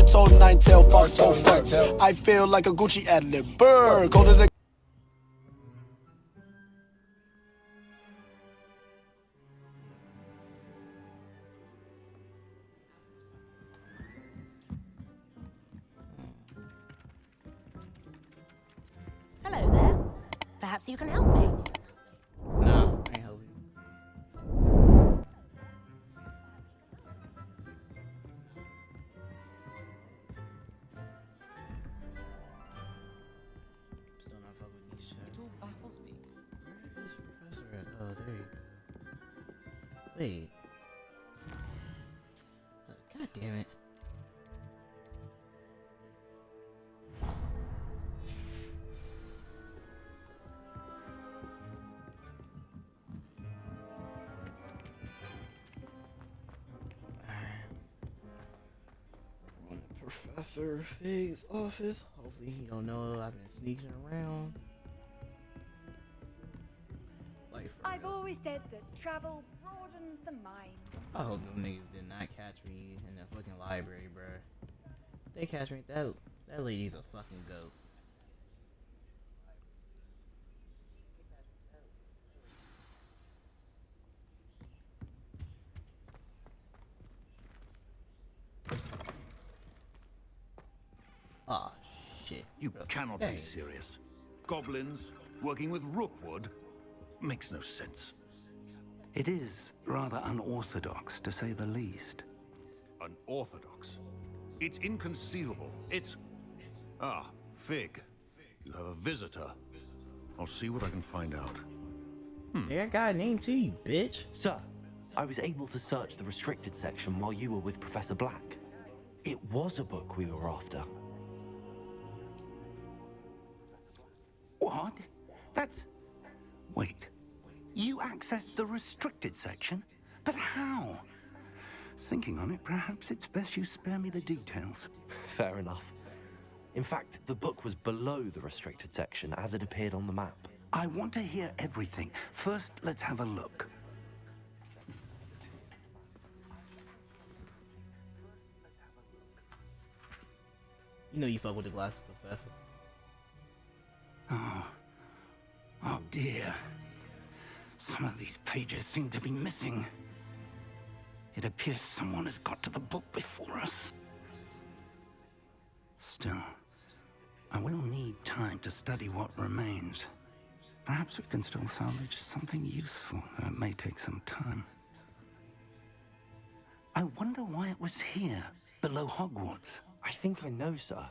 Hogwarts, old nine-tail fox, old bird. I feel like a Gucci ad-lib. Bird, go to the... Hello there. Perhaps you can help me. No, I ain't helping. Still not fuck with these checks. It all baffles me. Where is Professor at? Oh, there you go. Wait. God damn it. Professor Fig's office. Hopefully he don't know I've been sneaking around. Like, I've always said that travel broadens the mind. I hope them niggas did not catch me in the fucking library, bruh. They catch me, that lady's a fucking goat. Oh shit. You cannot Dang. be serious. Goblins working with Rookwood makes no sense. It is rather unorthodox, to say the least. Unorthodox. It's inconceivable. It's... Ah, Fig. You have a visitor. I'll see what I can find out. Yeah, I got a name too, you bitch. Sir, I was able to search the restricted section while you were with Professor Black. It was a book we were after. What? That's... Wait. You accessed the restricted section? But how? Thinking on it, perhaps it's best you spare me the details. Fair enough. In fact, the book was below the restricted section as it appeared on the map. I want to hear everything. First, let's have a look. You know you fuck with the glasses, Professor. Oh dear. Some of these pages seem to be missing. It appears someone has got to the book before us. Still, I will need time to study what remains. Perhaps we can still salvage something useful, though it may take some time. I wonder why it was here, below Hogwarts. I think I know, sir.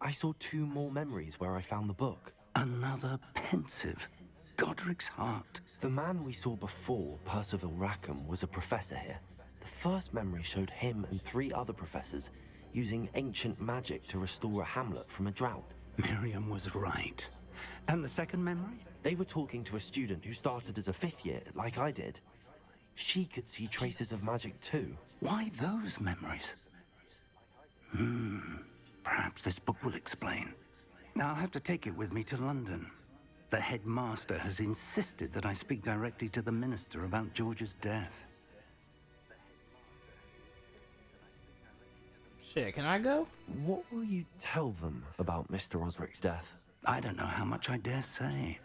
I saw 2 more memories where I found the book. Another pensive. Godric's heart. The man we saw before, Percival Rackham, was a professor here. The first memory showed him and 3 other professors using ancient magic to restore a hamlet from a drought. Miriam was right. And the second memory? They were talking to a student who started as a 5th year, like I did. She could see traces of magic too. Why those memories? Perhaps this book will explain. Now I'll have to take it with me to London. The headmaster has insisted that I speak directly to the minister about George's death. Shit, can I go? What will you tell them about Mr. Osric's death? I don't know how much I dare say.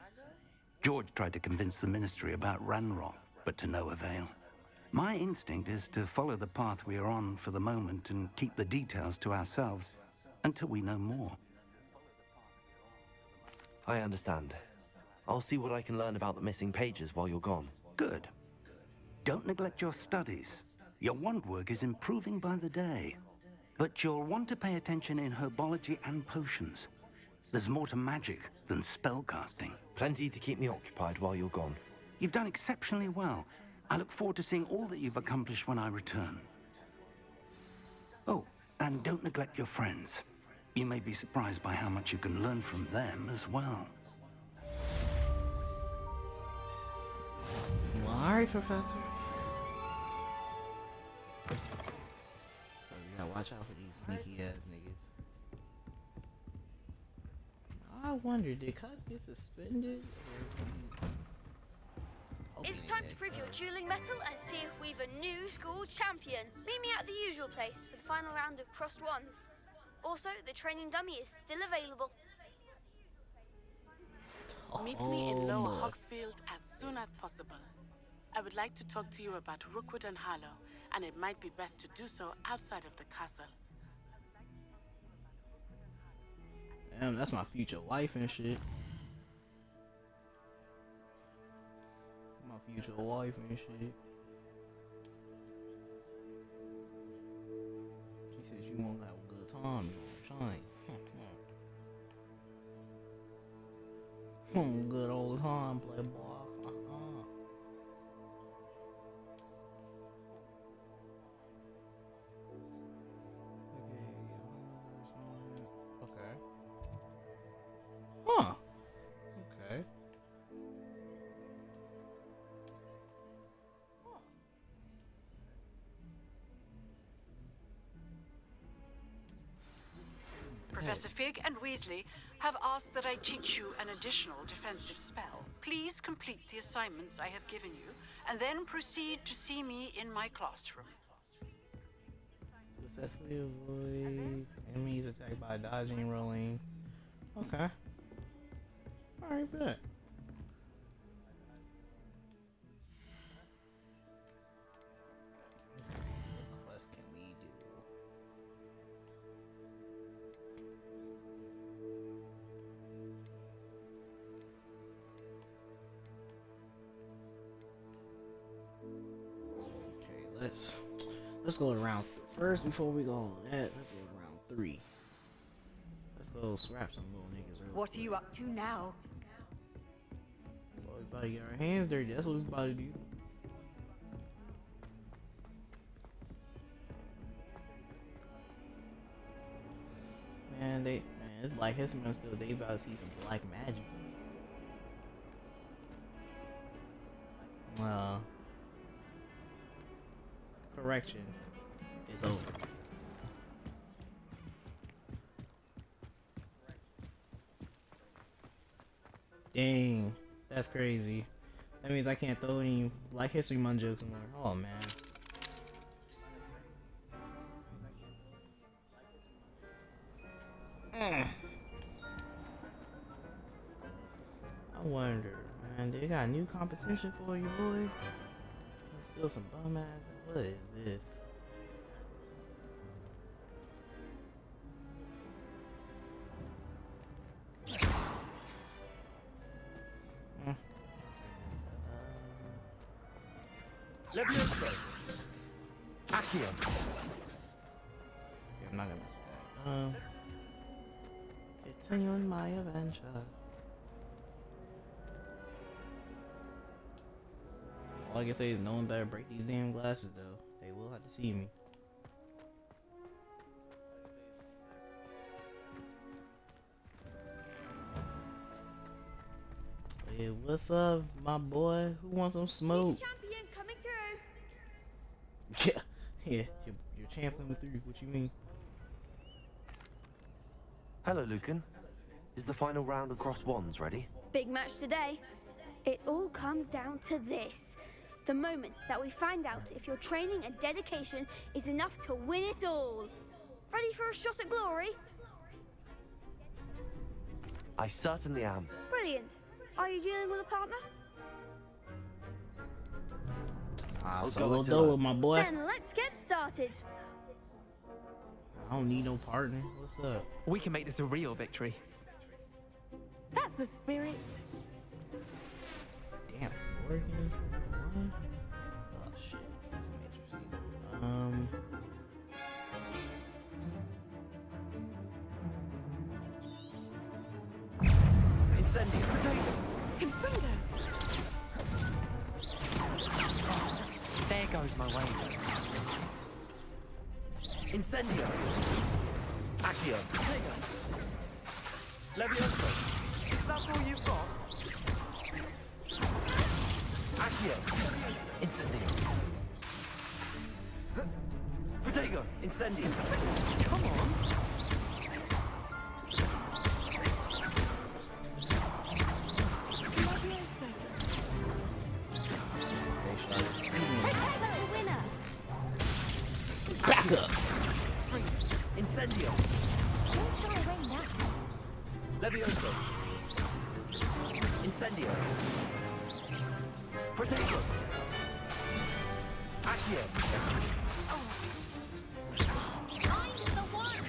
George tried to convince the ministry about Ranrock, but to no avail. My instinct is to follow the path we are on for the moment and keep the details to ourselves until we know more. I understand. I'll see what I can learn about the missing pages while you're gone. Good. Don't neglect your studies. Your wand work is improving by the day. But you'll want to pay attention in herbology and potions. There's more to magic than spellcasting. Plenty to keep me occupied while you're gone. You've done exceptionally well. I look forward to seeing all that you've accomplished when I return. Oh, and don't neglect your friends. You may be surprised by how much you can learn from them as well. Well, alright, Professor. So you gotta watch out for these sneaky ass niggas. I wonder, did Cuz get suspended? Or... It's time to prove your dueling mettle and see if we've a new school champion. Meet me at the usual place for the final round of crossed wands. Also, the training dummy is still available. Meet me in Lower Hogsfield as soon as possible. I would like to talk to you about Rookwood and Harlow, and it might be best to do so outside of the castle. Damn, that's my future wife and shit. My future wife and shit. She says you won't have a good time, you know what I'm saying? Good old time, playboy. Okay. Huh. Okay. Professor Fig and Weasley have asked that I teach you an additional defensive spell. Please complete the assignments I have given you, and then proceed to see me in my classroom. Successfully avoid enemies attacked by dodging and rolling. Okay. Alright, bet. What quest can we do? Okay, let's go around first before we go all that. Let's go around 3. Let's go scrap some little niggas. What are you up to now? Well, we about to get our hands dirty. That's what we about to do. Man, it's Black History Month still. They about to see some black magic. Correction. It's over. Dang, that's crazy. That means I can't throw any Black History Month jokes anymore. Oh man. I wonder, man, they got new competition for you, boy? There's still some bum ass. What is this? Levioso. Accio. Okay, I'm not gonna mess with that. Continuing my adventure. All I can say is no one better break these damn glasses though. They will have to see me. Hey, what's up, my boy? Who wants some smoke? Champion coming through. Yeah, your champ coming through. What you mean? Hello, Lucan. Is the final round of cross wands ready? Big match today. It all comes down to this. The moment that we find out if your training and dedication is enough to win it all. Ready for a shot at glory? I certainly am. Brilliant. Are you dealing with a partner? Ah, I'll so go little until dough, my boy. Then let's get started. I don't need no partner. What's up? We can make this a real victory. That's the spirit. Damn, 4 games for 1? Oh shit, that's interesting. Incendio. Confringo. There goes my way. Incendio. Accio. Levioso. Is that all you've got? Accio. Incendio. Protego. Incendio. Come on. Incendio! Don't shy away now. Levioso! Incendio! Protego! Accio! I'm the one!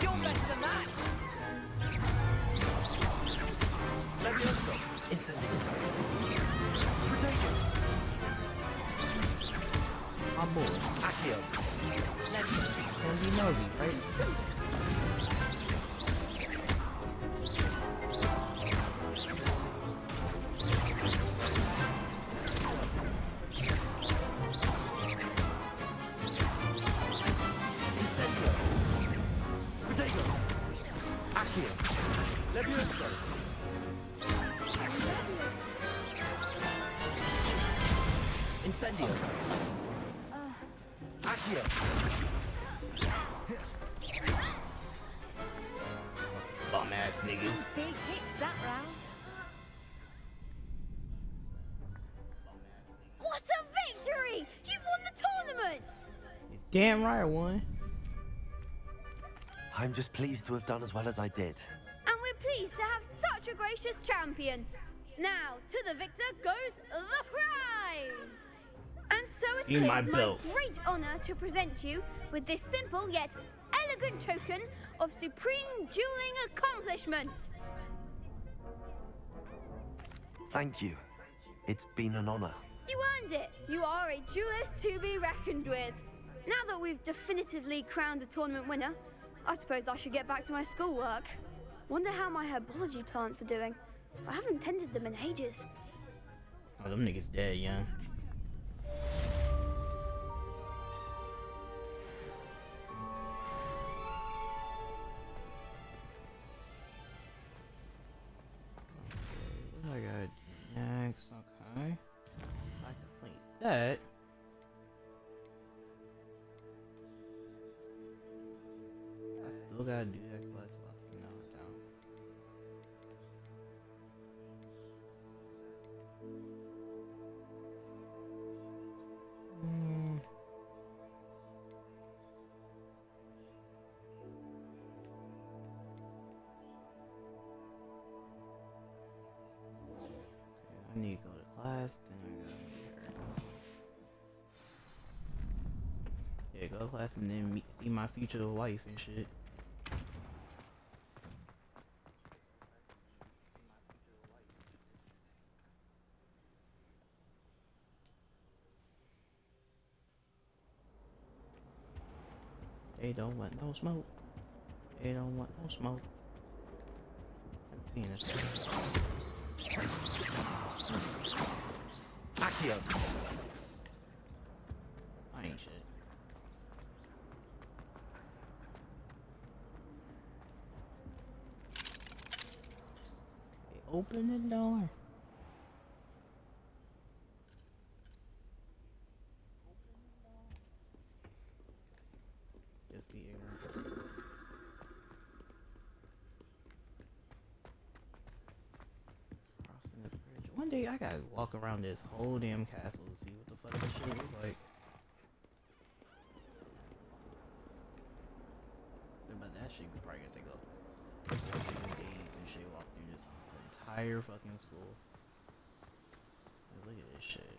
You're better than that! Levioso! Incendio! Protego! My boy. Accio! Gonna be nosy, right? Incendio! Protego! Accio! Levioso! Incendio! Accio! Bum ass niggas. Big hits that round. What a victory! You've won the tournament! Damn right I won. I'm just pleased to have done as well as I did. And we're pleased to have such a gracious champion. Now, to the victor goes the prize! And so it Eat is my my belt. great honor to present you with this simple yet elegant token of supreme dueling accomplishment. Thank you. It's been an honor. You earned it. You are a duelist to be reckoned with. Now that we've definitively crowned the tournament winner, I suppose I should get back to my schoolwork. Wonder how my herbology plants are doing. I haven't tended them in ages. Oh, them niggas dead, young. What I got next? Okay. I complete that. I still gotta do that quest. No, I don't. I need to go to class, then I gotta meet her. Yeah, go to class and then see my future wife and shit. They don't want no smoke. They don't want no smoke. I've seen this. Accio! I ain't shit. Okay, open the door. Just be ignorant. Crossing the bridge. One day I gotta walk around this whole damn castle to see what the fuck this shit look like. But that shit could probably take up 3 days and shit. Walk through this entire fucking school. Like, look at this shit.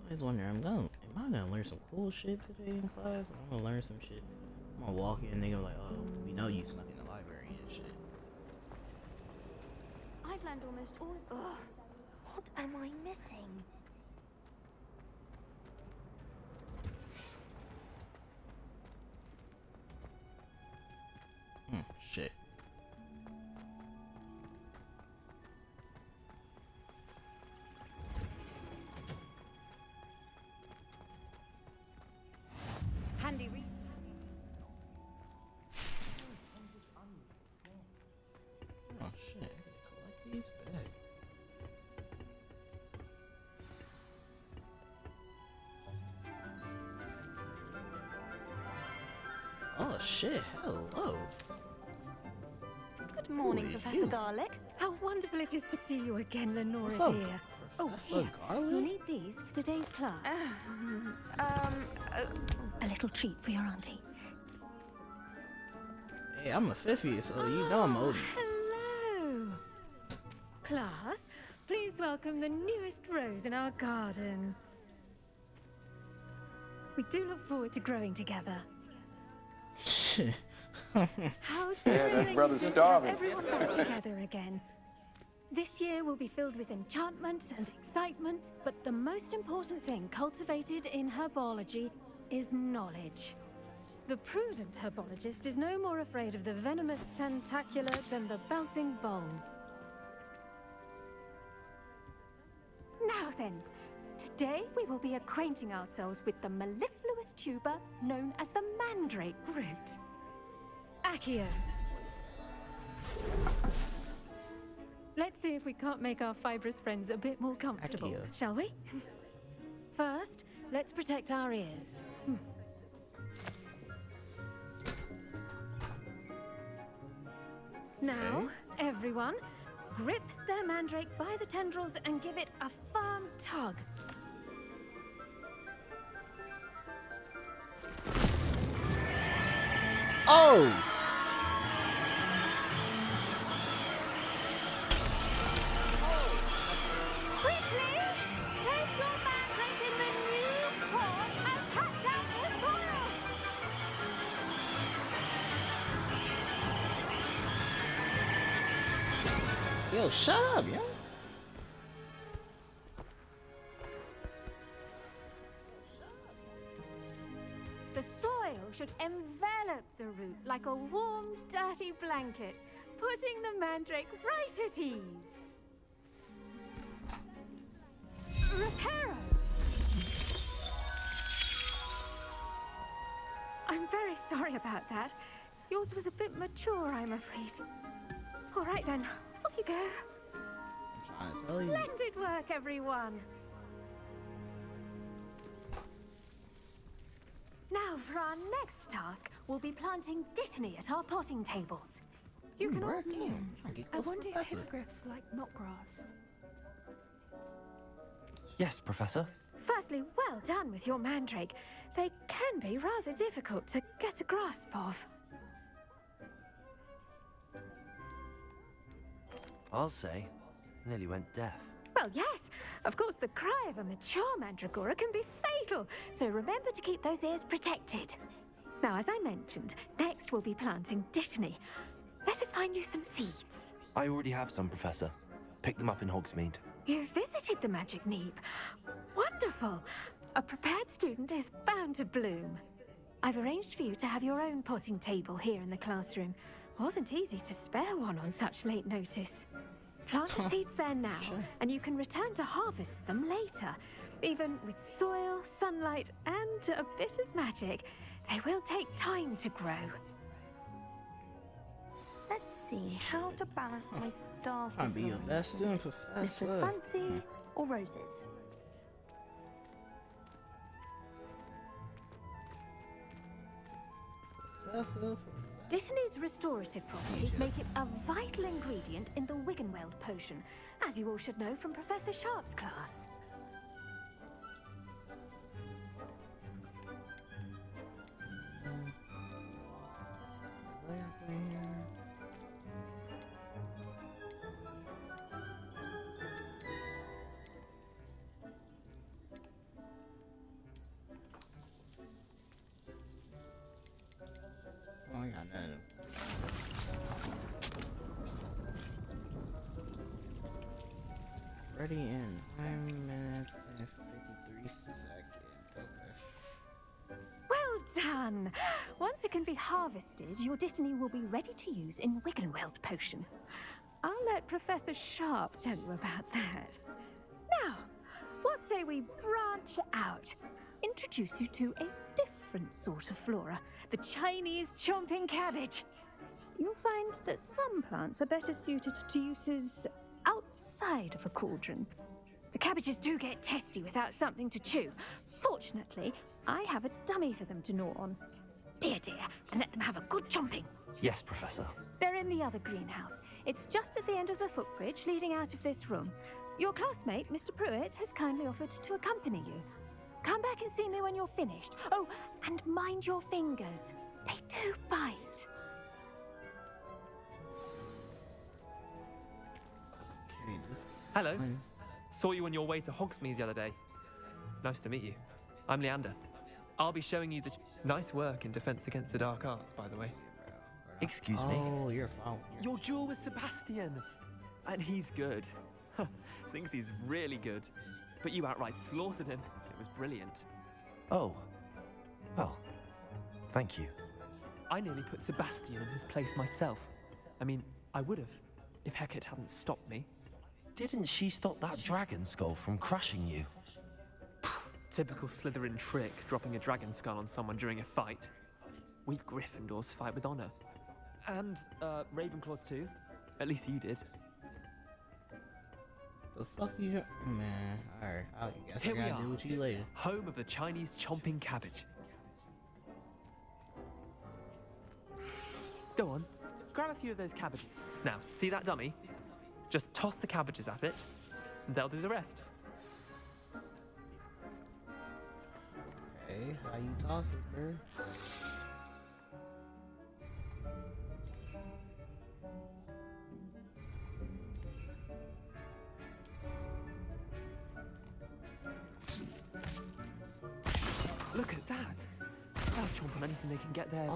I was wondering, am I gonna learn some cool shit today in class? Or I'm gonna learn some shit. I'm gonna walk in and they gonna be like, oh, we know you snuck in the library and shit. I've learned almost all. Ugh. What am I missing? Shit. Handy read. Oh shit, I gotta collect these back. Oh shit, hello. Good morning, Who are Professor you? Garlic. How wonderful it is to see you again, What's Lenora up, dear. Oh, Professor here. Garlic? You'll need these for today's class. A little treat for your auntie. Hey, I'm a 50, so you know I'm old. Hello! Class, please welcome the newest rose in our garden. We do look forward to growing together. How thrilling brother's to have starving. everyone back together again. This year will be filled with enchantment and excitement, but the most important thing cultivated in herbology is knowledge. The prudent herbologist is no more afraid of the venomous tentacular than the bouncing bulb. Now then, today we will be acquainting ourselves with the mellifluous tuber known as the mandrake root. Accio. Let's see if we can't make our fibrous friends a bit more comfortable, Accio. shall we? First, let's protect our ears. Now, everyone, grip their mandrake by the tendrils and give it a firm tug. Oh! Quickly! Place your mandrake in the new pot and cut down the soil! Yo, shut up, yo. The soil should envelop the root like a warm, dirty blanket, putting the mandrake right at ease. Reparo! I'm very sorry about that. Yours was a bit mature, I'm afraid. All right then, off you go. I'm trying to tell you. Splendid work, everyone. Now, for our next task, we'll be planting dittany at our potting tables. You can all... Work in. Trying to get I close to wonder if Professor. hippogriffs like knotgrass. Yes, Professor. Firstly, well done with your mandrake. They can be rather difficult to get a grasp of. I'll say, nearly went deaf. Well, yes. Of course, the cry of a mature mandragora can be fatal, so remember to keep those ears protected. Now, as I mentioned, next we'll be planting dittany. Let us find you some seeds. I already have some, Professor. Picked them up in Hogsmeade. You visited the Magic Neep. Wonderful. A prepared student is bound to bloom. I've arranged for you to have your own potting table here in the classroom. Wasn't easy to spare one on such late notice. Plant the seeds there now, and you can return to harvest them later. Even with soil, sunlight, and a bit of magic, they will take time to grow. Let's see how to balance my staff. Trying this to be your morning. best student, Mrs. Professor. Fancy or Roses? Professor. Dittany's restorative properties make it a vital ingredient in the Wiggenweld potion, as you all should know from Professor Sharp's class. Oh, I got none. Ready in 9 minutes and 53 seconds. Okay. Well done! Once it can be harvested, your dittany will be ready to use in Wiggenweld potion. I'll let Professor Sharp tell you about that. Now, what say we branch out? Introduce you to a different sort of flora, the Chinese chomping cabbage. You'll find that some plants are better suited to uses outside of a cauldron. The cabbages do get testy without something to chew. Fortunately, I have a dummy for them to gnaw on. Here, dear, and let them have a good chomping. Yes, Professor. They're in the other greenhouse. It's just at the end of the footbridge leading out of this room. Your classmate, Mr. Pruitt, has kindly offered to accompany you. Come back and see me when you're finished. Oh, and mind your fingers. They do bite. Okay, this Hello. one. Saw you on your way to Hogsmeade the other day. Nice to meet you. I'm Leander. I'll be showing you the nice work in Defense Against the Dark Arts, by the way. Excuse me. Oh, you're following. Your duel with Sebastian. And he's good. Thinks he's really good. But you outright slaughtered him. It was brilliant. Oh. Well, thank you. I nearly put Sebastian in his place myself. I mean, I would have, if Hecate hadn't stopped me. Didn't she stop that dragon skull from crushing you? Typical Slytherin trick, dropping a dragon skull on someone during a fight. We Gryffindors fight with honor. And, Ravenclaws too. At least you did. The fuck you? Man, alright. I guess Here I we gotta are, deal with you later. home of the Chinese chomping cabbage. Go on, grab a few of those cabbages. Now, see that dummy? Just toss the cabbages at it, and they'll do the rest. Okay, how you toss it, bro? Look at that! They'll chomp on anything they can get their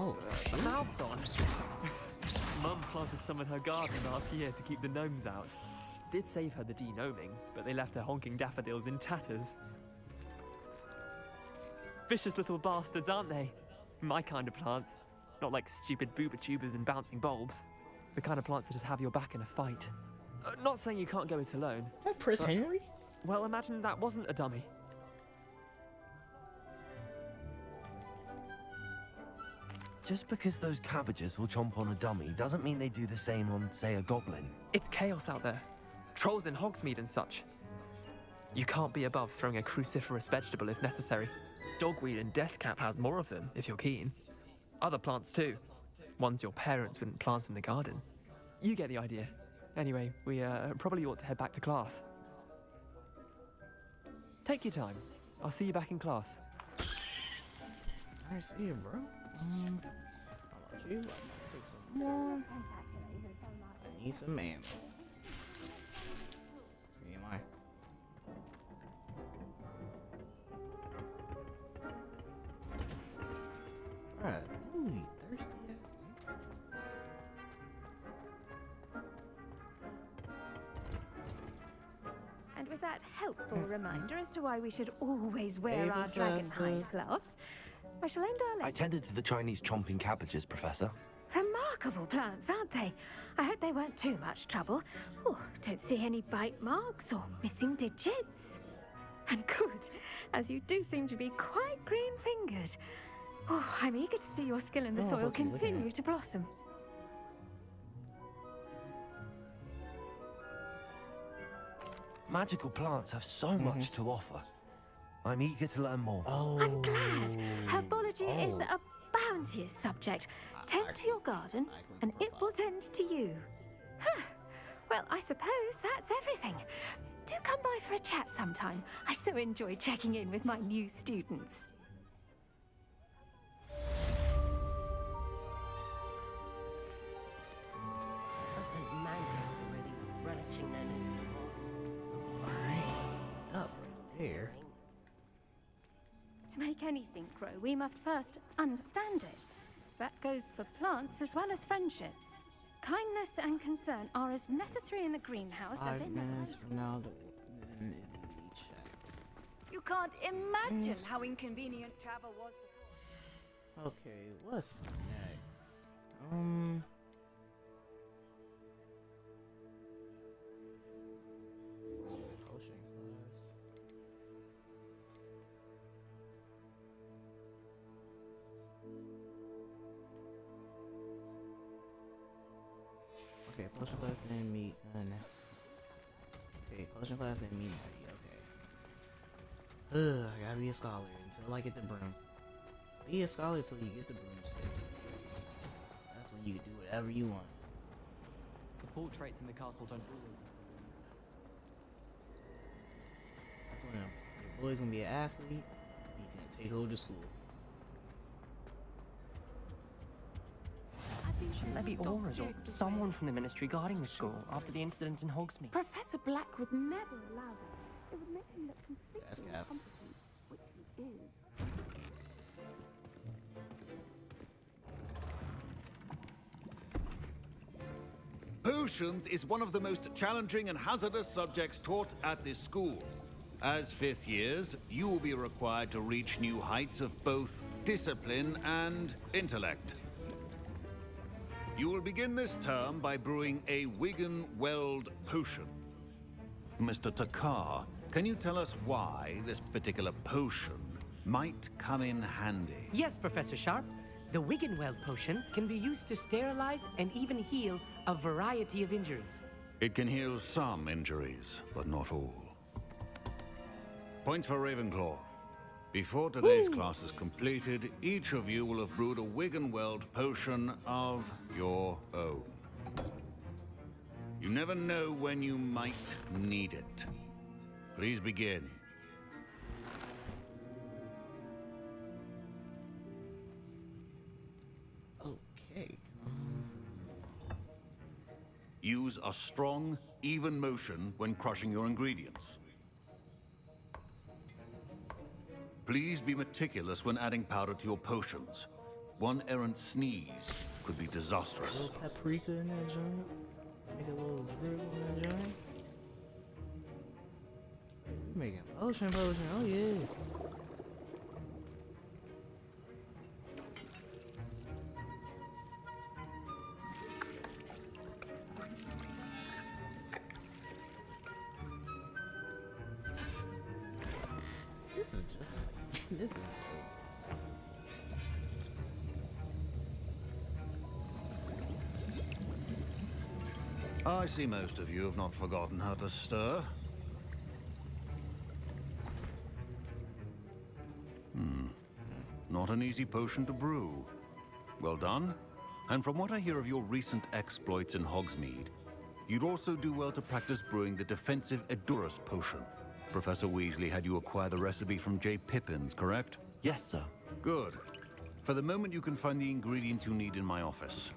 shit. mouths on. Mum planted some in her garden last year to keep the gnomes out. Did save her the de-gnoming, but they left her honking daffodils in tatters. Vicious little bastards, aren't they? My kind of plants. Not like stupid booba tubers and bouncing bulbs. The kind of plants that just have your back in a fight. Not saying you can't go it alone. Prince Henry? Well, imagine that wasn't a dummy. Just because those cabbages will chomp on a dummy doesn't mean they do the same on, say, a goblin. It's chaos out there. Trolls in Hogsmeade and such. You can't be above throwing a cruciferous vegetable if necessary. Dogweed and deathcap has more of them, if you're keen. Other plants too. Ones your parents wouldn't plant in the garden. You get the idea. Anyway, we probably ought to head back to class. Take your time. I'll see you back in class. I see you, bro. How about you? I'm gonna take some more. I need some ammo. Where am I? Alright, ooh, you thirsty ass nigga. And with that helpful reminder as to why we should always wear Hey, our Professor. dragonhide gloves, I shall end our I lesson. tended to the Chinese chomping cabbages, Professor. Remarkable plants, aren't they? I hope they weren't too much trouble. Oh, don't see any bite marks or missing digits. And good, as you do seem to be quite green-fingered. Oh, I'm eager to see your skill in the Oh, soil what's he looking continue at? to blossom. Magical plants have so much to offer. I'm eager to learn more. Oh. I'm glad. Herbology is Oh. a bounteous subject. Tend to your garden, and it will tend to you. Huh. Well, I suppose that's everything. Do come by for a chat sometime. I so enjoy checking in with my new students. Those mandraks are really relishing their new Alright. Up right there. To make anything grow, we must first understand it. That goes for plants as well as friendships. Kindness and concern are as necessary in the greenhouse as 5 in minutes from now to then it'll be checked. You can't imagine how inconvenient travel was before. Okay, what's next? Potion class. Okay, potion class then meet okay, potion class then meet Natty, okay. Ugh, I gotta be a scholar until I get the broom. be a scholar till you get the broomstick. That's when you can do whatever you want. The portraits in the castle don't rule. That's when your boy's gonna be an athlete. He's gonna take over the school. Maybe Aura's or someone from the ministry guarding the school after the incident in Hogsmeade. Professor Black would never allow that. It would make him look completely That's Cap. incompetent, which he is. Potions is one of the most challenging and hazardous subjects taught at this school. As fifth years, you will be required to reach new heights of both discipline and intellect. You will begin this term by brewing a Wiggenweld potion. Mr. Takar, can you tell us why this particular potion might come in handy? Yes, Professor Sharp. The Wiggenweld potion can be used to sterilize and even heal a variety of injuries. It can heal some injuries, but not all. Points for Ravenclaw. Before today's class is completed, each of you will have brewed a Wiggenweld potion of your own. You never know when you might need it. Please begin. Okay. Use a strong, even motion when crushing your ingredients. Please be meticulous when adding powder to your potions. One errant sneeze could be A disastrous. little paprika in that joint. Make a little dribble in that joint. Making potion, oh yeah. This is just, this is I see most of you have not forgotten how to stir. Not an easy potion to brew. Well done. And from what I hear of your recent exploits in Hogsmeade, you'd also do well to practice brewing the defensive Edurus potion. Professor Weasley had you acquire the recipe from J. Pippin's, correct? Yes, sir. Good. For the moment, you can find the ingredients you need in my office.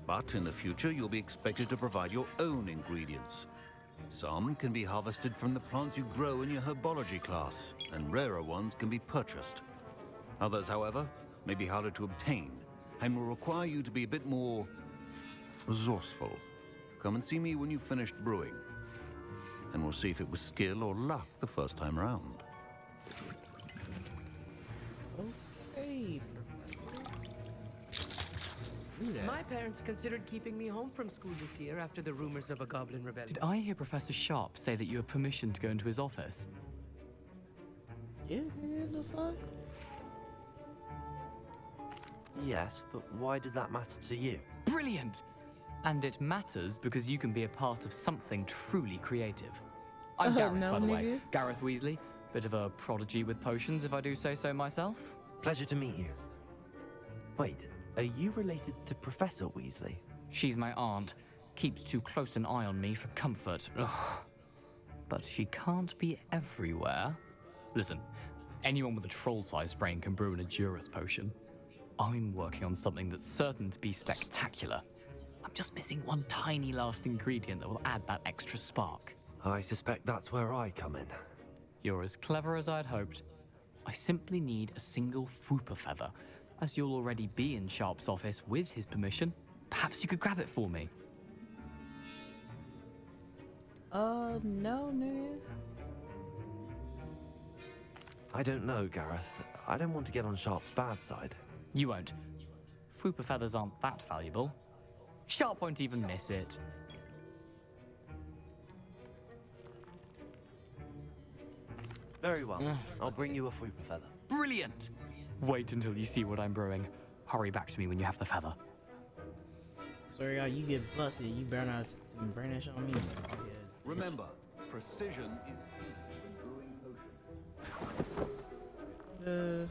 But in the future, you'll be expected to provide your own ingredients. Some can be harvested from the plants you grow in your herbology class, and rarer ones can be purchased. Others, however, may be harder to obtain, and will require you to be a bit more resourceful. Come and see me when you've finished brewing, and we'll see if it was skill or luck the first time round. okay. My parents considered keeping me home from school this year after the rumors of a goblin rebellion. Did I hear Professor Sharp say that you have permission to go into his office? Yeah, the fuck? Yes, but why does that matter to you? Brilliant! And it matters because you can be a part of something truly creative. I'm Gareth, no, by the way. nigga. Gareth Weasley. Bit of a prodigy with potions, if I do say so myself. Pleasure to meet you. Wait, are you related to Professor Weasley? She's my aunt. Keeps too close an eye on me for comfort. Ugh. But she can't be everywhere. Listen, anyone with a troll-sized brain can brew an Edurus potion. I'm working on something that's certain to be spectacular. I'm just missing one tiny last ingredient that will add that extra spark. I suspect that's where I come in. You're as clever as I'd hoped. I simply need a single Fwooper feather. As you'll already be in Sharp's office with his permission, perhaps you could grab it for me. No, nigga. I don't know, Gareth. I don't want to get on Sharp's bad side. You won't. Fwooper feathers aren't that valuable. Sharp won't even miss it. Very well. I'll bring you a Fwooper feather. Brilliant! Wait until you see what I'm brewing. Hurry back to me when you have the feather. Sorry, guy, you get busted. You better not bring that shit on me. Remember, precision is key when brewing potions.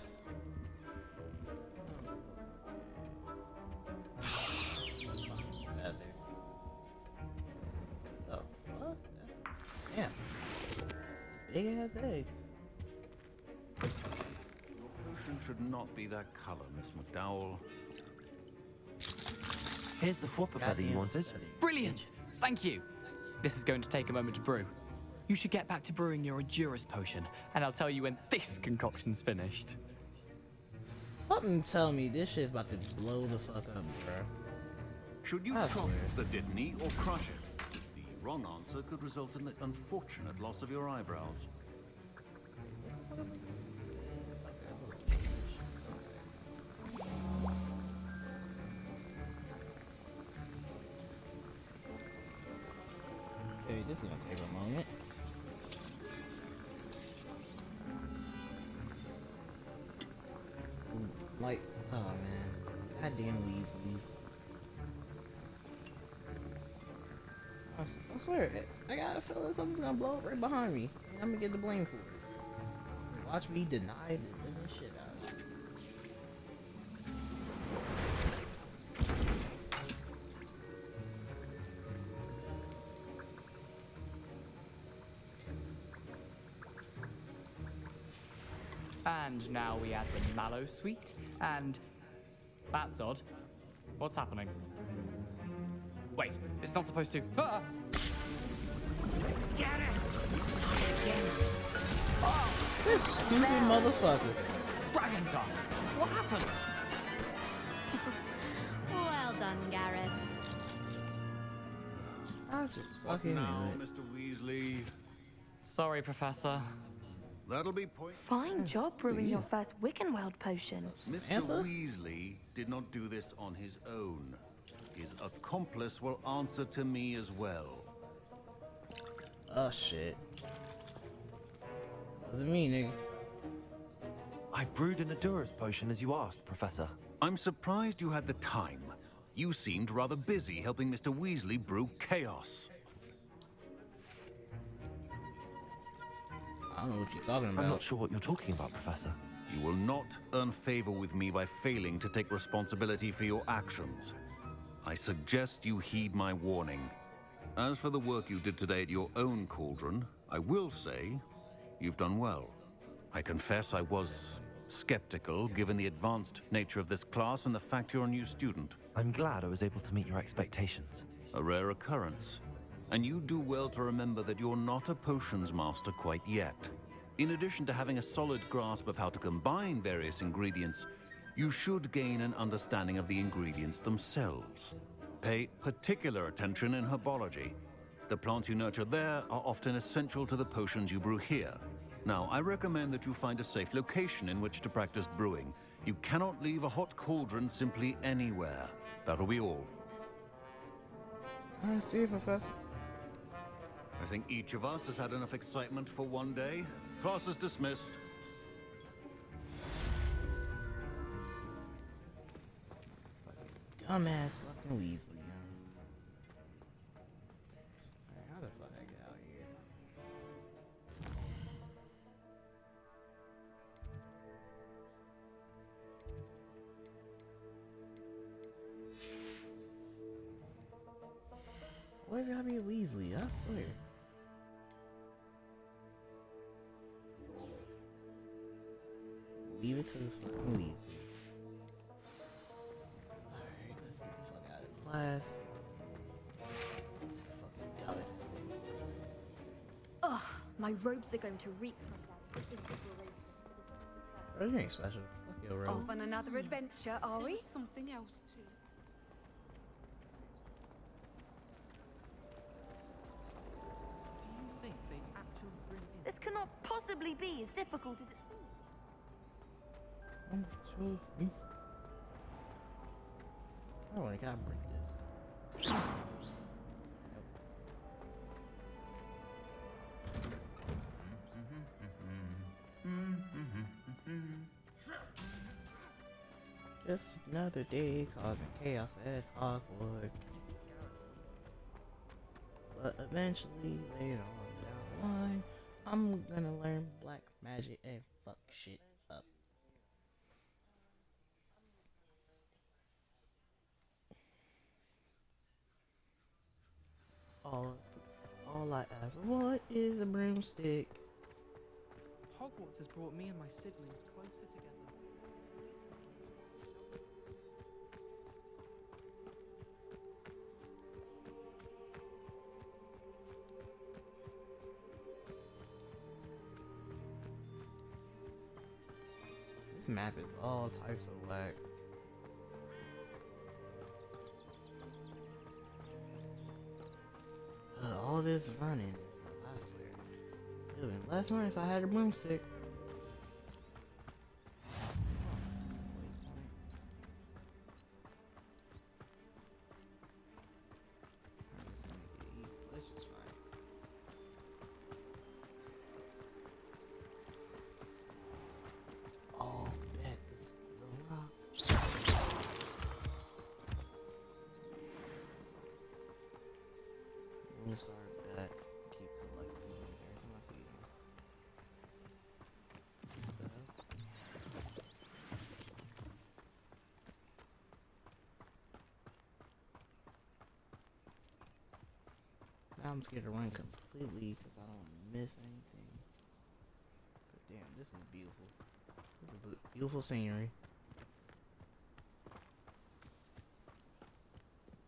ass eggs. Your potion should not be that color, Miss McDowell. Here's the Fwopper feather you wanted. Brilliant! Thank you! This is going to take a moment to brew. You should get back to brewing your Endurus potion, and I'll tell you when this concoction's finished. Something tell me this shit's about to blow the fuck up, bro. Should you I trot swear. the Dittany or crush it? The wrong answer could result in the unfortunate loss of your eyebrows. Okay, this is gonna take a moment. Like, oh man, goddamn Weasleys. I swear, I got a feeling something's gonna blow up right behind me, and I'm gonna get the blame for it. Watch me deny this shit out. And now we add the mallow sweet, and that's odd. What's happening? Wait, it's not supposed to. Ah! Get it! This stupid motherfucker. Dragon tongue! What happened? Well done, Gareth. I just What fucking now, knew it. Mr. Weasley? Sorry, Professor. That'll be point. Fine job brewing your first Wiccanweld potion. Mr. Samantha? Weasley did not do this on his own. His accomplice will answer to me as well. Oh shit. Wasn't me, nigga. I brewed an Endurus potion as you asked, Professor. I'm surprised you had the time. You seemed rather busy helping Mr. Weasley brew chaos. I don't know what you're talking about. I'm not sure what you're talking about, Professor. You will not earn favor with me by failing to take responsibility for your actions. I suggest you heed my warning. As for the work you did today at your own cauldron, I will say you've done well. I confess I was skeptical given the advanced nature of this class and the fact you're a new student. I'm glad I was able to meet your expectations. A rare occurrence. And you do well to remember that you're not a potions master quite yet. In addition to having a solid grasp of how to combine various ingredients, you should gain an understanding of the ingredients themselves. Pay particular attention in herbology. The plants you nurture there are often essential to the potions you brew here. Now, I recommend that you find a safe location in which to practice brewing. You cannot leave a hot cauldron simply anywhere. That'll be all. I see you, Professor. I think each of us has had enough excitement for one day. Class is dismissed. Dumbass fucking Weasley, man. Alright, how the fuck I get out of here? Why is it gotta be a Weasley? I swear. Leave it to the fucking Weasleys. Alright, let's get the fuck out of class. Fucking dumbass. Ugh, my robes are going to reek. Bro, you ain't special. Fuck your robe. Off on another adventure, are we? Something else too. This cannot possibly be as difficult as it. 1, 2, 3. Oh, I gotta break this. Just another day causing chaos at Hogwarts. But eventually, later on down the line, I'm gonna learn black magic and fuck shit up. All I ever want is a broomstick. Hogwarts has brought me and my siblings closer together. This map is all types of whack. All this running and stuff, I swear. It would have been less fun if I had a broomstick. Let's just fight. Oh, bet this the rock. Let me start that. Keep collecting them every time I see them. What the hell? Now I'm scared to run completely because I don't miss anything. But damn, this is beautiful. This is beautiful scenery.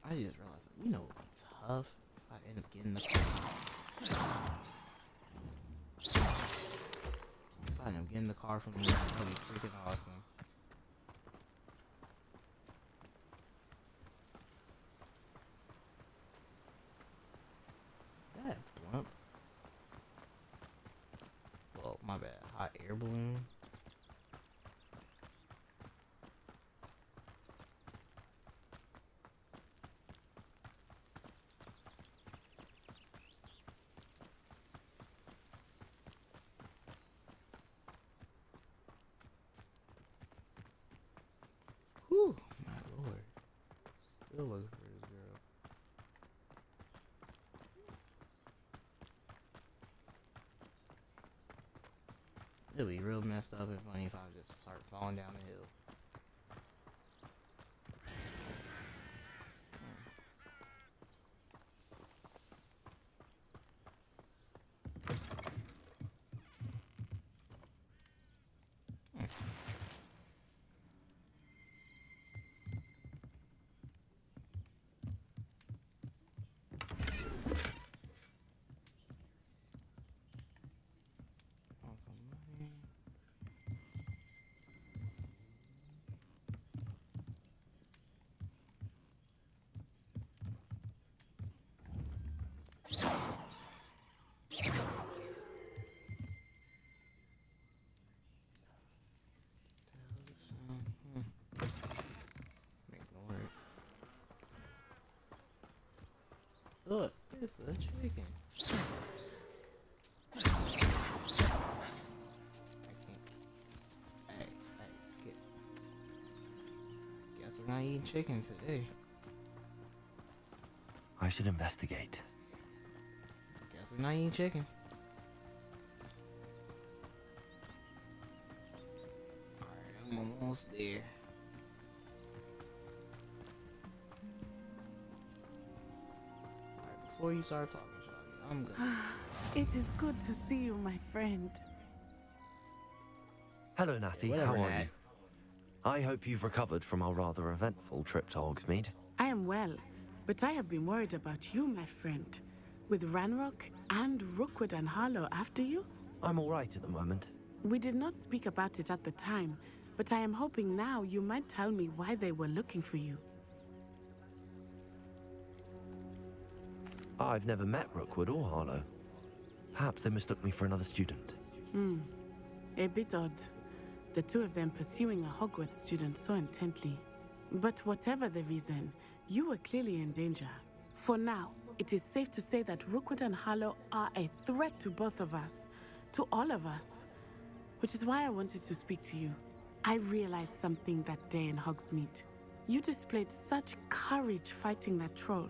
I just realized, you know, it'd be tough if I end up getting the car. If I end up getting the car from you, that'd be freaking awesome. That blimp. Well, my bad. Hot air balloon. Whew, my lord. Still looking for this girl. It'd be real messed up and funny if I just start falling down the hill. Want some money? Ignore it. Look, it's a chicken. I can't. Hey, get. Guess we're not eating chicken today. I should investigate. Guess we're not eating chicken. Alright, I'm almost there. Alright, before you start talking, Shawty, I'm gonna. It is good to see you, my friend. Hello, Natty. Whatever, How are Nat. you? I hope you've recovered from our rather eventful trip to Hogsmeade. I am well, but I have been worried about you, my friend. With Ranrock and Rookwood and Harlow after you? I'm all right at the moment. We did not speak about it at the time, but I am hoping now you might tell me why they were looking for you. I've never met Rookwood or Harlow. Perhaps they mistook me for another student. A bit odd. The two of them pursuing a Hogwarts student so intently. But whatever the reason, you were clearly in danger. For now, it is safe to say that Rookwood and Harlow are a threat to both of us, to all of us. Which is why I wanted to speak to you. I realized something that day in Hogsmeade. You displayed such courage fighting that troll,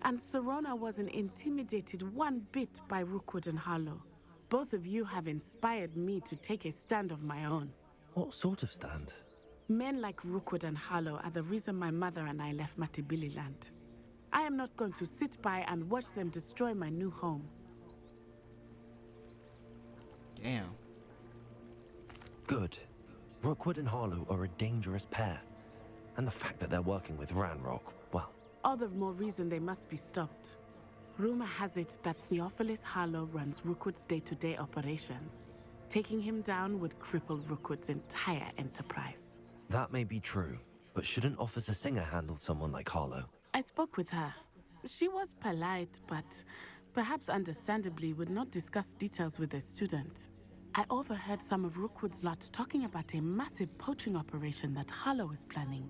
and Serona wasn't intimidated one bit by Rookwood and Harlow. Both of you have inspired me to take a stand of my own. What sort of stand? Men like Rookwood and Harlow are the reason my mother and I left Matibili land. I am not going to sit by and watch them destroy my new home. Damn. Good. Rookwood and Harlow are a dangerous pair. And the fact that they're working with Ranrock, well... All the more reason they must be stopped. Rumor has it that Theophilus Harlow runs Rookwood's day-to-day operations. Taking him down would cripple Rookwood's entire enterprise. That may be true, but shouldn't Officer Singer handle someone like Harlow? I spoke with her. She was polite, but perhaps understandably would not discuss details with a student. I overheard some of Rookwood's lot talking about a massive poaching operation that Harlow is planning.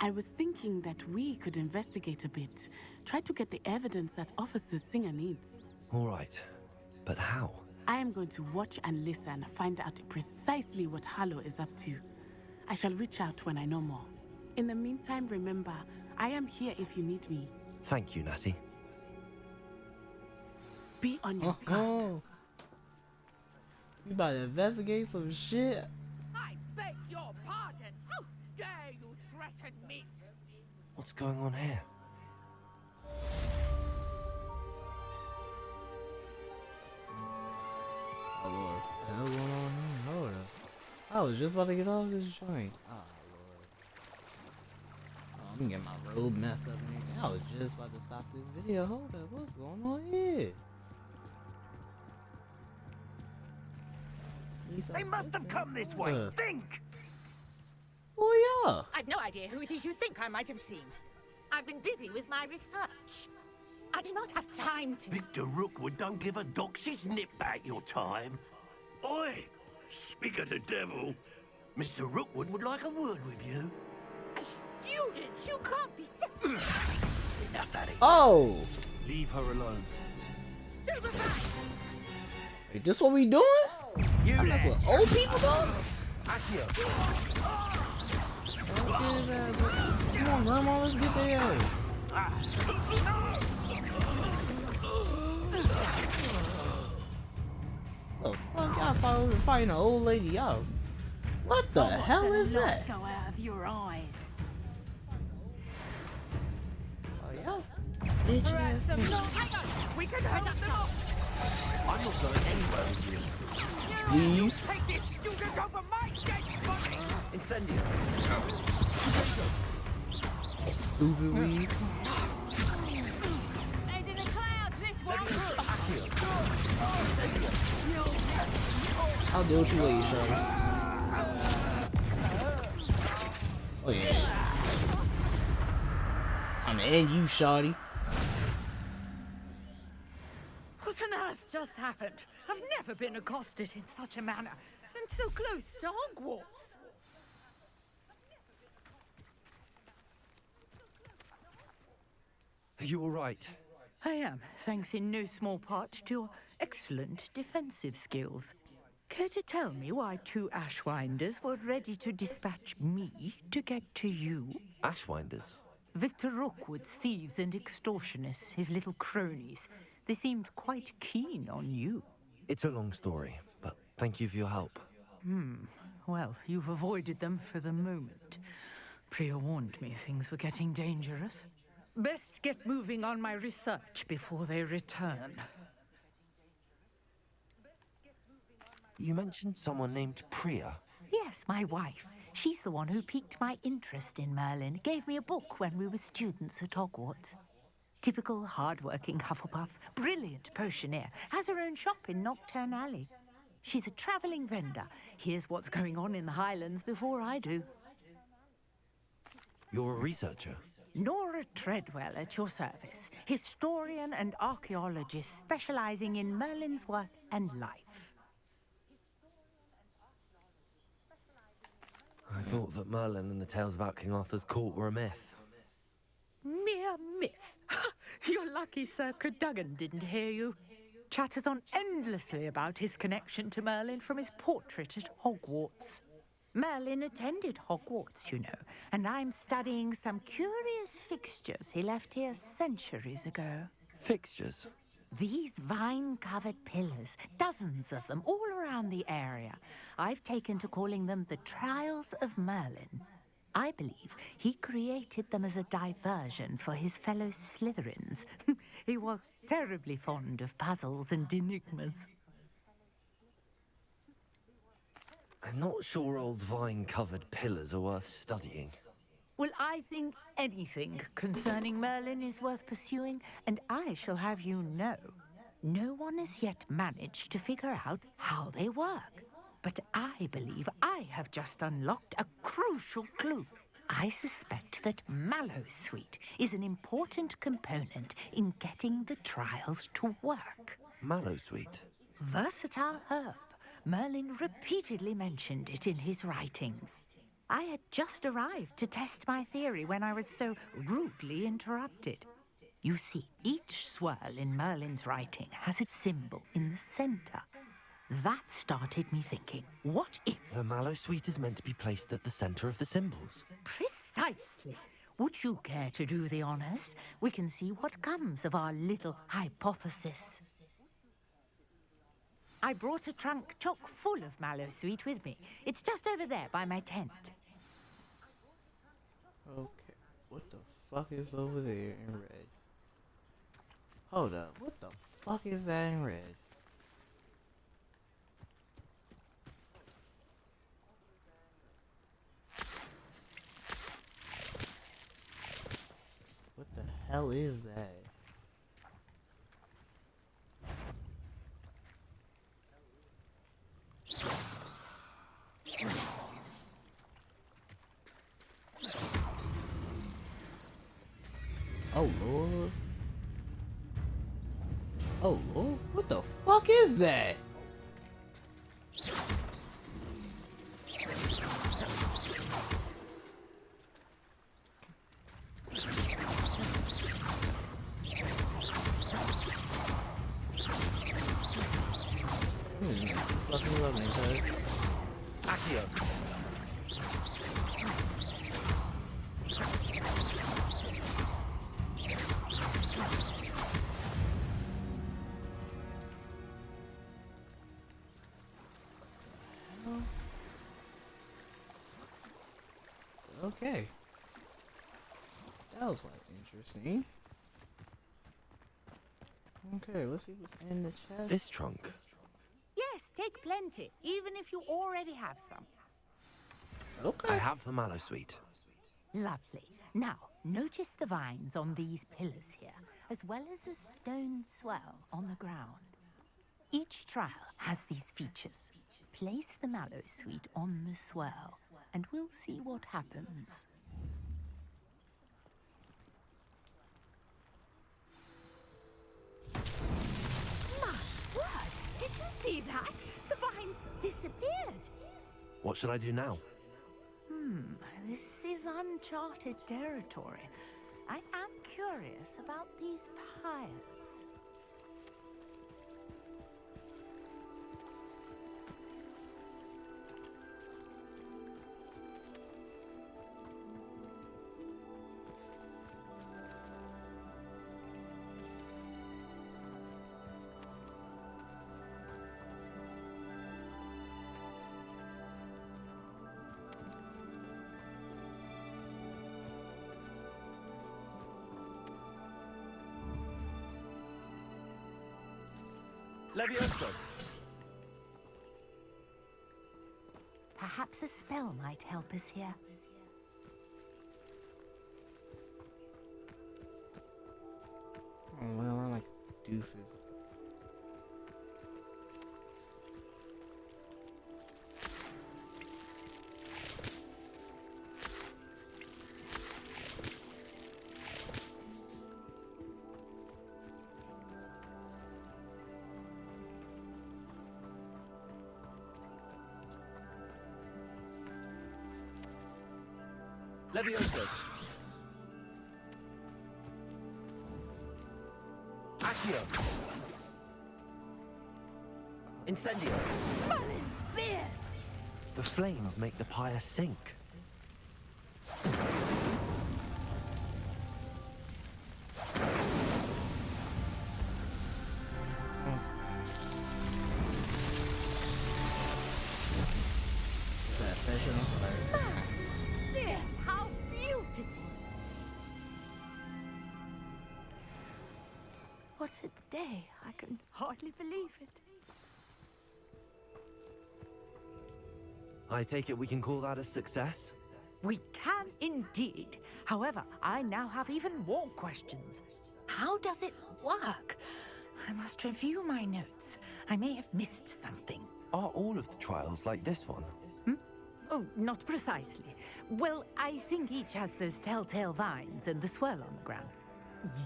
I was thinking that we could investigate a bit, try to get the evidence that Officer Singer needs. All right, but how? I am going to watch and listen, find out precisely what Harlow is up to. I shall reach out when I know more. In the meantime, remember, I am here if you need me. Thank you, Natty. Be on your guard. You about to investigate some shit? I beg your pardon. How dare you threaten me? What's going on here? Oh Lord, what the hell going on here? Hold up. I was just about to get off this joint. Oh Lord. Oh, I'm getting my robe messed up and everything. I was just about to stop this video. Hold up, what's going on here? They must have come this way. Think! Oh yeah. I've no idea who it is you think I might have seen. I've been busy with my research. I do not have time to... Victor Rookwood don't give a doxy's nip back your time. Oi! Speak of the devil, Mr. Rookwood would like a word with you. A student? You can't be... Enough at it. Oh! Leave her alone. Stupefy! Wait, this what we doing? That's what old people do? Come on, Grandma, let's get their ass. Oh, fuck, y'all probably fighting an old lady out. What the hell is that? Go out of your eyes. Oh, y'all bitch ass. We can head up now. I'm not going anywhere with you. Leave. Take this student over my dead body. Incendio. Stupid weed. And in the clouds, this one. I'll deal with you later, Shawty. Oh yeah. Time to end you, Shawty. What on earth just happened? I've never been accosted in such a manner, and so close to Hogwarts. Are you all right? I am, thanks in no small part to your excellent defensive skills. Care to tell me why two Ashwinders were ready to dispatch me to get to you? Ashwinders? Victor Rookwood's thieves and extortionists, his little cronies. They seemed quite keen on you. It's a long story, but thank you for your help. Well, you've avoided them for the moment. Priya warned me things were getting dangerous. Best get moving on my research before they return. You mentioned someone named Priya. Yes, my wife. She's the one who piqued my interest in Merlin. Gave me a book when we were students at Hogwarts. Typical hard-working Hufflepuff, brilliant potioneer, has her own shop in Knockturn Alley. She's a travelling vendor. Hears what's going on in the Highlands before I do. You're a researcher? Nora Treadwell at your service. Historian and archaeologist specialising in Merlin's work and life. I thought that Merlin and the tales about King Arthur's court were a myth. Mere myth. You're lucky Sir Cadogan didn't hear you. Chatters on endlessly about his connection to Merlin from his portrait at Hogwarts. Merlin attended Hogwarts, you know, and I'm studying some curious fixtures he left here centuries ago. Fixtures? These vine-covered pillars, dozens of them, all around the area. I've taken to calling them the Trials of Merlin. I believe he created them as a diversion for his fellow Slytherins. He was terribly fond of puzzles and enigmas. I'm not sure old vine-covered pillars are worth studying. Well, I think anything concerning Merlin is worth pursuing, and I shall have you know, no one has yet managed to figure out how they work. But I believe I have just unlocked a crucial clue. I suspect that mallowsweet is an important component in getting the trials to work. Mallowsweet? Versatile herb. Merlin repeatedly mentioned it in his writings. I had just arrived to test my theory when I was so rudely interrupted. You see, each swirl in Merlin's writing has a symbol in the center. That started me thinking, what if... The mallowsweet is meant to be placed at the center of the symbols. Precisely. Would you care to do the honors? We can see what comes of our little hypothesis. I brought a trunk chock full of mallowsweet with me. It's just over there by my tent. Okay, what the fuck is over there in red? Hold up, what the fuck is that in red? What the hell is that? Oh Lord. Oh Lord, what the fuck is that? Fucking love me, cuz. Accio. Okay. That was quite interesting. Okay, let's see what's in the chest. This trunk. Yes, take plenty, even if you already have some. Okay. I have the mallowsweet. Lovely. Now, notice the vines on these pillars here, as well as a stone swell on the ground. Each trial has these features. Place the mallowsweet on the swirl, and we'll see what happens. My word! Did you see that? The vines disappeared. What should I do now? This is uncharted territory. I am curious about these pyres. Levioso. Perhaps a spell might help us here. Oh, well, I'm like doofus. Levioso. Accio. Incendio. Merlin's beard! The flames make the pyre sink. Beard, how beautiful! What a day! I can hardly believe it. I take it we can call that a success? We can indeed. However, I now have even more questions. How does it work? I must review my notes. I may have missed something. Are all of the trials like this one? Oh, not precisely. Well, I think each has those telltale vines and the swirl on the ground.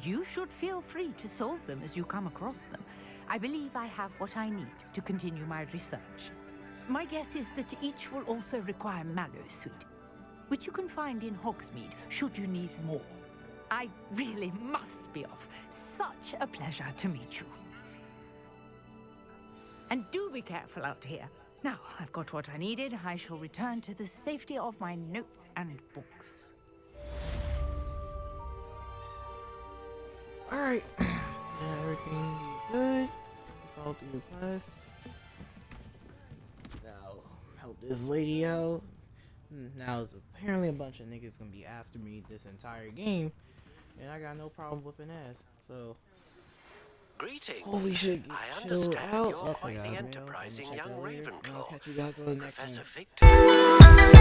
You should feel free to solve them as you come across them. I believe I have what I need to continue my research. My guess is that each will also require mallow sweet, which you can find in Hogsmeade should you need more. I really must be off. Such a pleasure to meet you. And do be careful out here. Now, I've got what I needed. I shall return to the safety of my notes and books. Alright. Everything good. Follow through the quest. Now, help this lady out. Now, there's apparently a bunch of niggas gonna be after me this entire game. And I got no problem whipping ass. So, Greetings. holy shit, get I chilled understand out. you're Oh, quite the God, enterprising man. young I'll Ravenclaw. catch you guys on the next Professor one. Fig